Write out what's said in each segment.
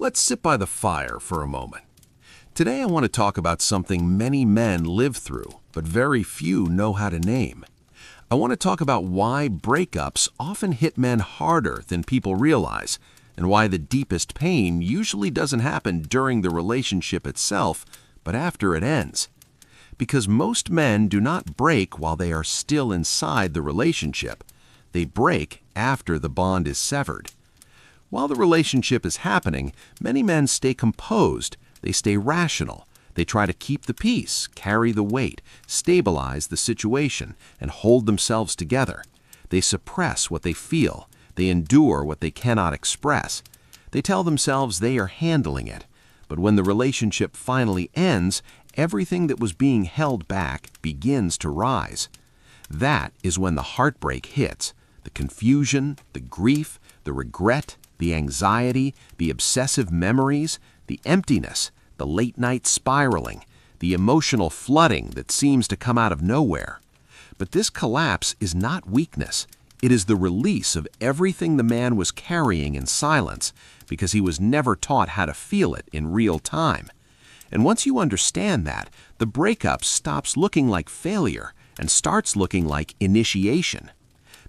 Let's sit by the fire for a moment. Today I want to talk about something many men live through, but very few know how to name. I want to talk about why breakups often hit men harder than people realize, and why the deepest pain usually doesn't happen during the relationship itself, but after it ends. Because most men do not break while they are still inside the relationship. They break after the bond is severed. While the relationship is happening, many men stay composed, they stay rational, they try to keep the peace, carry the weight, stabilize the situation, and hold themselves together. They suppress what they feel, they endure what they cannot express. They tell themselves they are handling it, but when the relationship finally ends, everything that was being held back begins to rise. That is when the heartbreak hits, the confusion, the grief, the regret, the anxiety, the obsessive memories, the emptiness, the late-night spiraling, the emotional flooding that seems to come out of nowhere. But this collapse is not weakness. It is the release of everything the man was carrying in silence because he was never taught how to feel it in real time. And once you understand that, the breakup stops looking like failure and starts looking like initiation.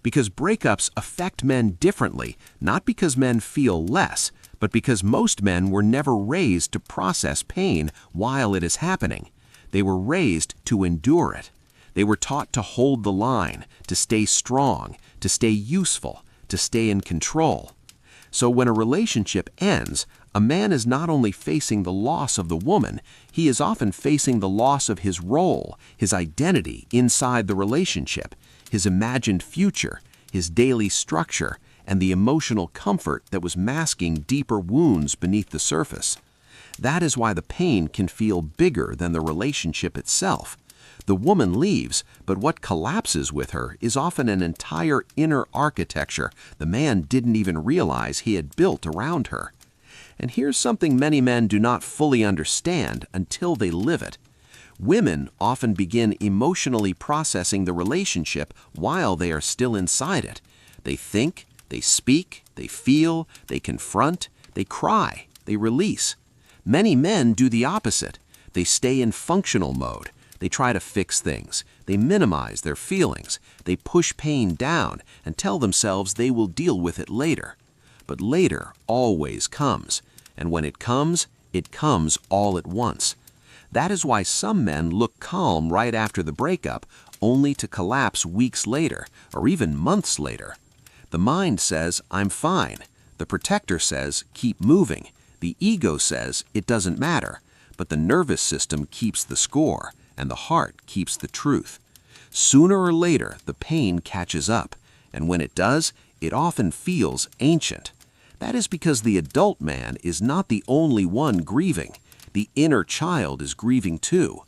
Because breakups affect men differently, not because men feel less, but because most men were never raised to process pain while it is happening. They were raised to endure it. They were taught to hold the line, to stay strong, to stay useful, to stay in control. So when a relationship ends, a man is not only facing the loss of the woman, he is often facing the loss of his role, his identity inside the relationship, his imagined future, his daily structure, and the emotional comfort that was masking deeper wounds beneath the surface. That is why the pain can feel bigger than the relationship itself. The woman leaves, but what collapses with her is often an entire inner architecture the man didn't even realize he had built around her. And here's something many men do not fully understand until they live it. Women often begin emotionally processing the relationship while they are still inside it. They think, they speak, they feel, they confront, they cry, they release. Many men do the opposite. They stay in functional mode. They try to fix things. They minimize their feelings. They push pain down and tell themselves they will deal with it later. But later always comes, and when it comes all at once. That is why some men look calm right after the breakup, only to collapse weeks later, or even months later. The mind says, "I'm fine." The protector says, "Keep moving." The ego says, "It doesn't matter." But the nervous system keeps the score, and the heart keeps the truth. Sooner or later, the pain catches up, and when it does, it often feels ancient. That is because the adult man is not the only one grieving. The inner child is grieving too.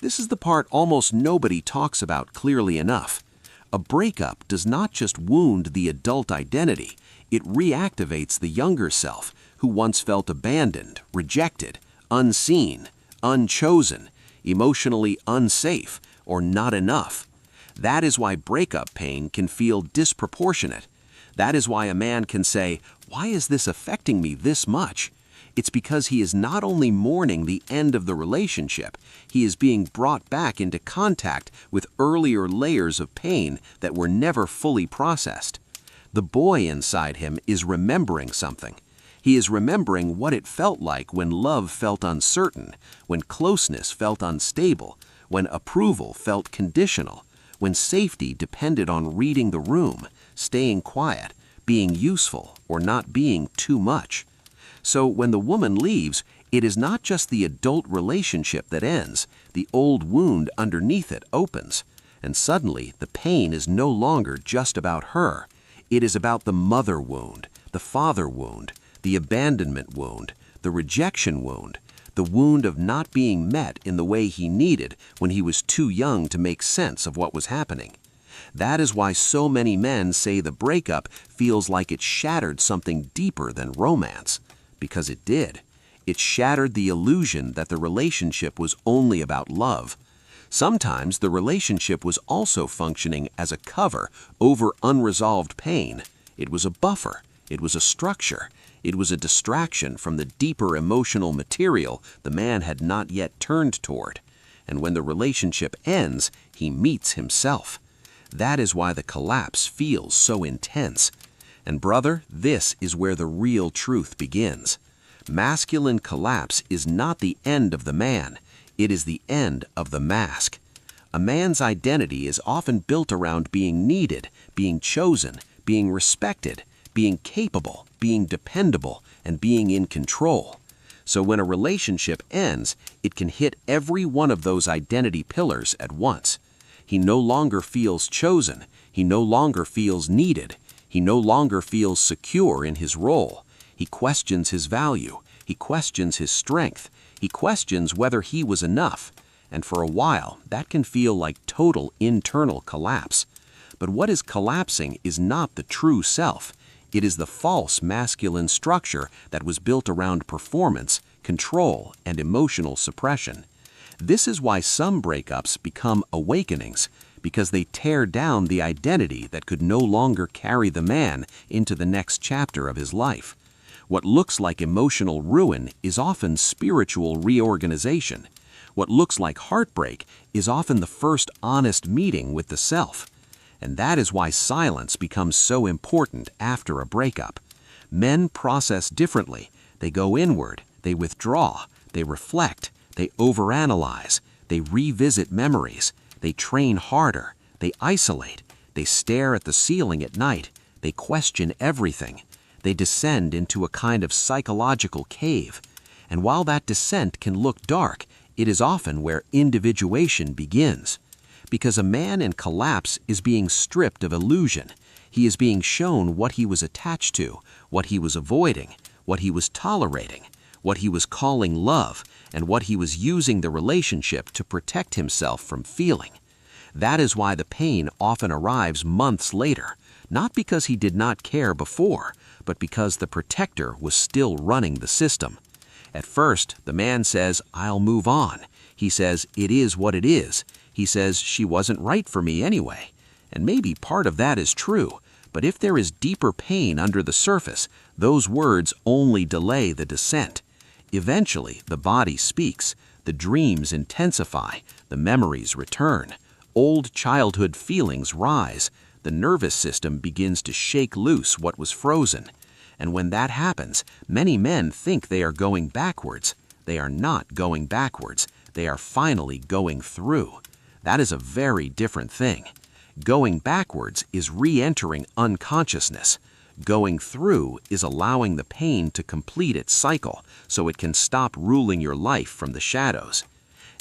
This is the part almost nobody talks about clearly enough. A breakup does not just wound the adult identity, it reactivates the younger self who once felt abandoned, rejected, unseen, unchosen, emotionally unsafe, or not enough. That is why breakup pain can feel disproportionate. That is why a man can say, "Why is this affecting me this much?" It's because he is not only mourning the end of the relationship, he is being brought back into contact with earlier layers of pain that were never fully processed. The boy inside him is remembering something. He is remembering what it felt like when love felt uncertain, when closeness felt unstable, when approval felt conditional, when safety depended on reading the room, staying quiet, being useful, or not being too much. So when the woman leaves, it is not just the adult relationship that ends, the old wound underneath it opens. And suddenly, the pain is no longer just about her. It is about the mother wound, the father wound, the abandonment wound, the rejection wound, the wound of not being met in the way he needed when he was too young to make sense of what was happening. That is why so many men say the breakup feels like it shattered something deeper than romance. Because it did. It shattered the illusion that the relationship was only about love. Sometimes the relationship was also functioning as a cover over unresolved pain. It was a buffer. It was a structure. It was a distraction from the deeper emotional material the man had not yet turned toward. And when the relationship ends, he meets himself. That is why the collapse feels so intense. And brother, this is where the real truth begins. Masculine collapse is not the end of the man. It is the end of the mask. A man's identity is often built around being needed, being chosen, being respected, being capable, being dependable, and being in control. So when a relationship ends, it can hit every one of those identity pillars at once. He no longer feels chosen. He no longer feels needed. He no longer feels secure in his role. He questions his value. He questions his strength. He questions whether he was enough. And for a while, that can feel like total internal collapse. But what is collapsing is not the true self. It is the false masculine structure that was built around performance, control, and emotional suppression. This is why some breakups become awakenings, because they tear down the identity that could no longer carry the man into the next chapter of his life. What looks like emotional ruin is often spiritual reorganization. What looks like heartbreak is often the first honest meeting with the self. And that is why silence becomes so important after a breakup. Men process differently. They go inward, they withdraw, they reflect, they overanalyze, they revisit memories, they train harder, they isolate, they stare at the ceiling at night, they question everything. They descend into a kind of psychological cave. And while that descent can look dark, it is often where individuation begins. Because a man in collapse is being stripped of illusion. He is being shown what he was attached to, what he was avoiding, what he was tolerating, what he was calling love, and what he was using the relationship to protect himself from feeling. That is why the pain often arrives months later, not because he did not care before, but because the protector was still running the system. At first, the man says, "I'll move on." He says, "It is what it is." He says, "She wasn't right for me anyway." And maybe part of that is true, but if there is deeper pain under the surface, those words only delay the descent. Eventually, the body speaks, the dreams intensify, the memories return, old childhood feelings rise, the nervous system begins to shake loose what was frozen. And when that happens, many men think they are going backwards. They are not going backwards. They are finally going through. That is a very different thing. Going backwards is re-entering unconsciousness. Going through is allowing the pain to complete its cycle so it can stop ruling your life from the shadows.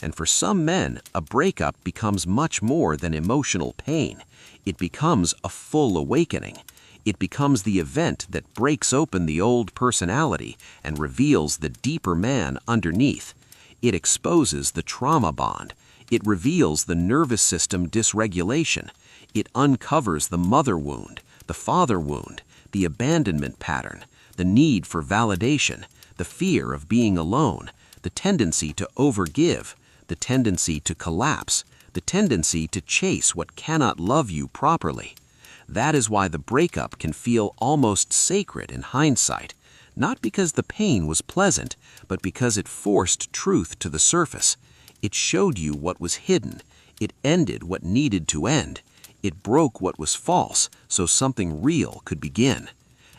And for some men, a breakup becomes much more than emotional pain. It becomes a full awakening. It becomes the event that breaks open the old personality and reveals the deeper man underneath. It exposes the trauma bond. It reveals the nervous system dysregulation. It uncovers the mother wound, the father wound, the abandonment pattern, the need for validation, the fear of being alone, the tendency to overgive, the tendency to collapse, the tendency to chase what cannot love you properly. That is why the breakup can feel almost sacred in hindsight, not because the pain was pleasant, but because it forced truth to the surface. It showed you what was hidden. It ended what needed to end. It broke what was false so something real could begin.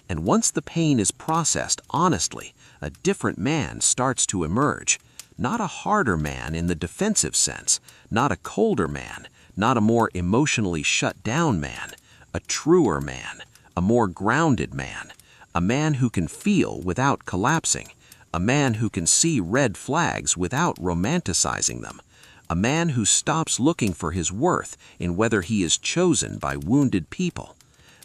And once the pain is processed honestly, a different man starts to emerge. Not a harder man in the defensive sense, not a colder man, not a more emotionally shut down man. A truer man, a more grounded man, a man who can feel without collapsing, a man who can see red flags without romanticizing them, a man who stops looking for his worth in whether he is chosen by wounded people.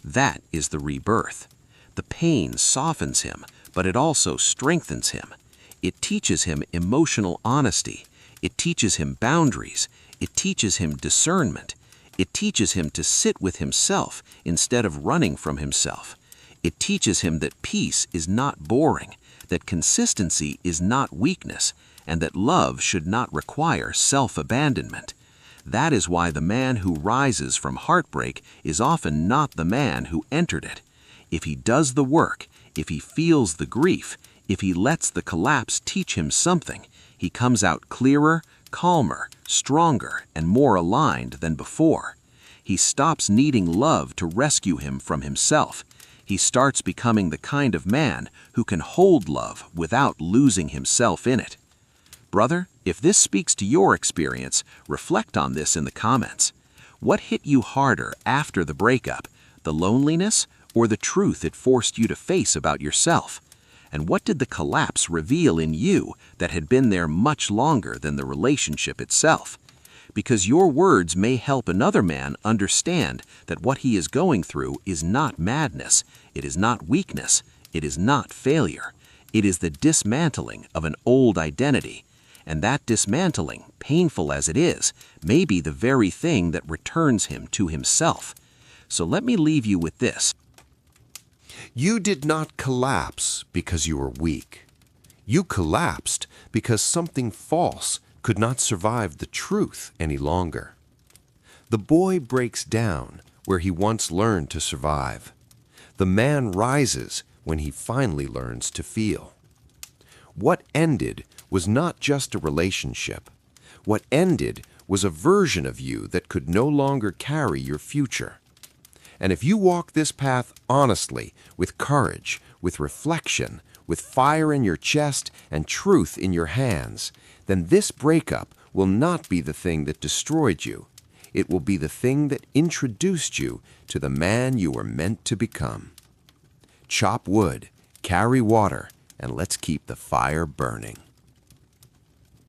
That is the rebirth. The pain softens him, but it also strengthens him. It teaches him emotional honesty. It teaches him boundaries. It teaches him discernment. It teaches him to sit with himself instead of running from himself. It teaches him that peace is not boring, that consistency is not weakness, and that love should not require self-abandonment. That is why the man who rises from heartbreak is often not the man who entered it. If he does the work, if he feels the grief, if he lets the collapse teach him something, he comes out clearer, calmer, stronger, and more aligned than before. He stops needing love to rescue him from himself. He starts becoming the kind of man who can hold love without losing himself in it. Brother, if this speaks to your experience, reflect on this in the comments. What hit you harder after the breakup, the loneliness or the truth it forced you to face about yourself? And what did the collapse reveal in you that had been there much longer than the relationship itself? Because your words may help another man understand that what he is going through is not madness, it is not weakness, it is not failure. It is the dismantling of an old identity. And that dismantling, painful as it is, may be the very thing that returns him to himself. So let me leave you with this. You did not collapse because you were weak. You collapsed because something false could not survive the truth any longer. The boy breaks down where he once learned to survive. The man rises when he finally learns to feel. What ended was not just a relationship. What ended was a version of you that could no longer carry your future. And if you walk this path honestly, with courage, with reflection, with fire in your chest and truth in your hands, then this breakup will not be the thing that destroyed you. It will be the thing that introduced you to the man you were meant to become. Chop wood, carry water, and let's keep the fire burning.